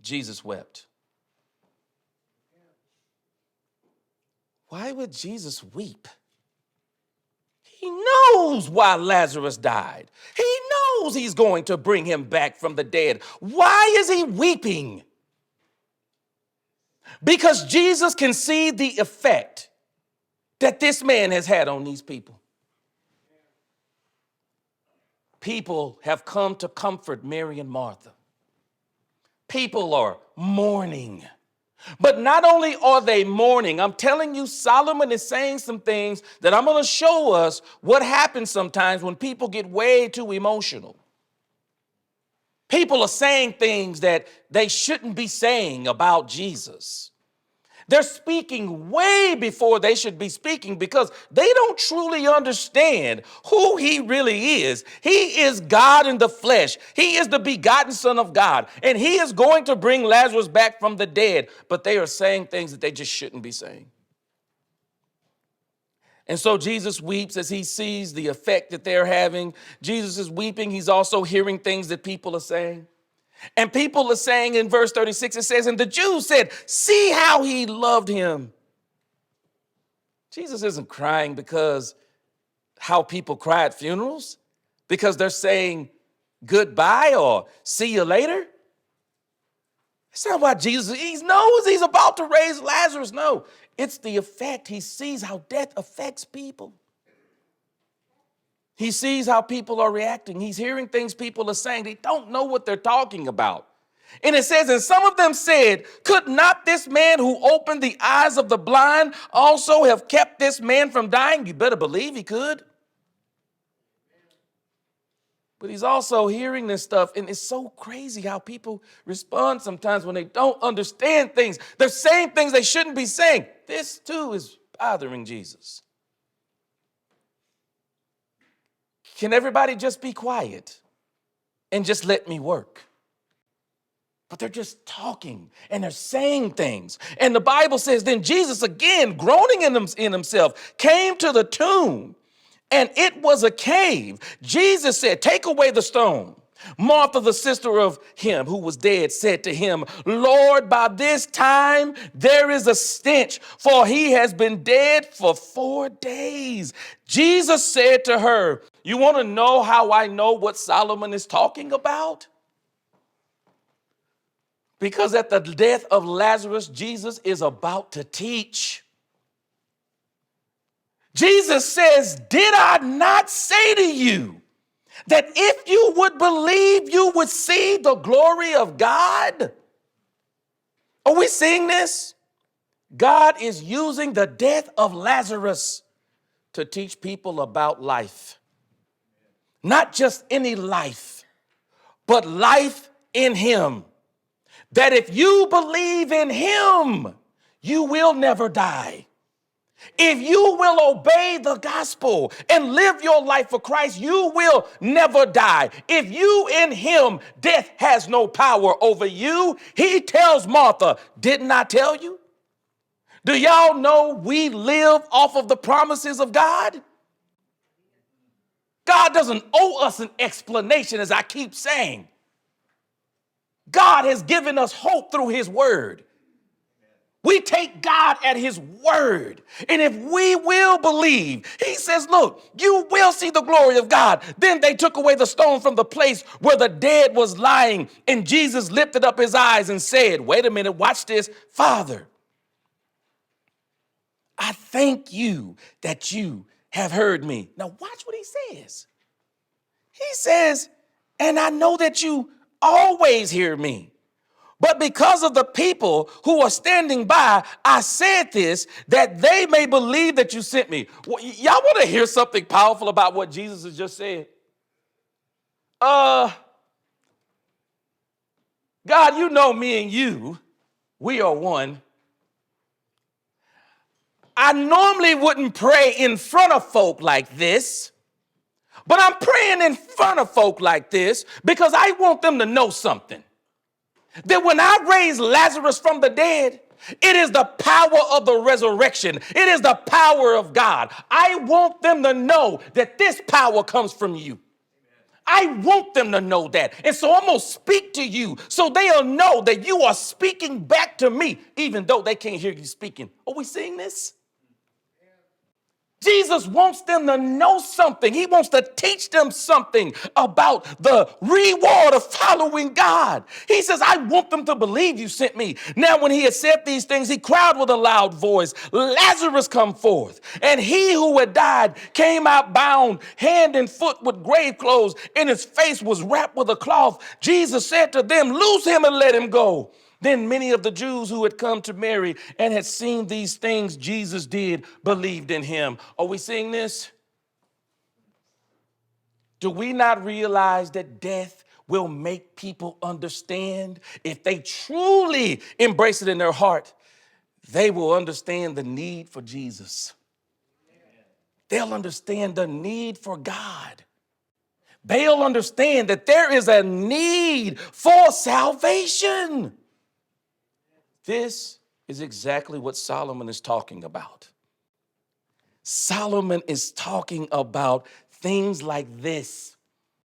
Jesus wept. Why would Jesus weep? He knows why Lazarus died. He knows he's going to bring him back from the dead. Why is he weeping? Because Jesus can see the effect that this man has had on these people. People have come to comfort Mary and Martha. People are mourning. But not only are they mourning, I'm telling you, Solomon is saying some things that I'm going to show us what happens sometimes when people get way too emotional. People are saying things that they shouldn't be saying about Jesus. They're speaking way before they should be speaking because they don't truly understand who he really is. He is God in the flesh. He is the begotten Son of God, and he is going to bring Lazarus back from the dead, but they are saying things that they just shouldn't be saying. And so Jesus weeps as he sees the effect that they're having. Jesus is weeping. He's also hearing things that people are saying. And people are saying in verse 36, it says, and the Jews said, see how he loved him. Jesus isn't crying because how people cry at funerals, because they're saying goodbye or see you later. It's not why Jesus, he knows he's about to raise Lazarus. No, it's the effect. He sees how death affects people. He sees how people are reacting. He's hearing things people are saying. They don't know what they're talking about. And it says, and some of them said, could not this man who opened the eyes of the blind also have kept this man from dying? You better believe he could. But he's also hearing this stuff, and it's so crazy how people respond sometimes when they don't understand things. They're saying things they shouldn't be saying. This too is bothering Jesus. Can everybody just be quiet and just let me work? But they're just talking and they're saying things. And the Bible says, then Jesus, again, groaning in himself, came to the tomb, and it was a cave. Jesus said, take away the stone. Martha, the sister of him who was dead, said to him, Lord, by this time there is a stench, for he has been dead for 4 days. Jesus said to her, you want to know how I know what Solomon is talking about? Because at the death of Lazarus, Jesus is about to teach. Jesus says, did I not say to you that if you would believe, you would see the glory of God? Are we seeing this? God is using the death of Lazarus to teach people about life. Not just any life, but life in him. That if you believe in him, you will never die. If you will obey the gospel and live your life for Christ, you will never die. If you in him, death has no power over you. He tells Martha, didn't I tell you? Do y'all know we live off of the promises of God? God doesn't owe us an explanation, as I keep saying. God has given us hope through his word. We take God at his word. And if we will believe, he says, look, you will see the glory of God. Then they took away the stone from the place where the dead was lying. And Jesus lifted up his eyes and said, wait a minute, watch this. Father, I thank you that you have heard me. Now watch what he says. He says, and I know that you always hear me. But because of the people who are standing by, I said this, that they may believe that you sent me. Well, y'all want to hear something powerful about what Jesus has just said? God, you know me and you, we are one. I normally wouldn't pray in front of folk like this, but I'm praying in front of folk like this because I want them to know something. That when I raise Lazarus from the dead, it is the power of the resurrection. It is the power of God. I want them to know that this power comes from you. I want them to know that. And so I'm going to speak to you so they'll know that you are speaking back to me, even though they can't hear you speaking. Are we seeing this? Jesus wants them to know something. He wants to teach them something about the reward of following God. He says, I want them to believe you sent me. Now, when he had said these things, he cried with a loud voice, Lazarus, come forth. And he who had died came out bound hand and foot with grave clothes, and his face was wrapped with a cloth. Jesus said to them, loose him and let him go. Then many of the Jews who had come to Mary and had seen these things Jesus did believed in him. Are we seeing this? Do we not realize that death will make people understand? If they truly embrace it in their heart, they will understand the need for Jesus. They'll understand the need for God. They'll understand that there is a need for salvation. This is exactly what Solomon is talking about. Solomon is talking about things like this.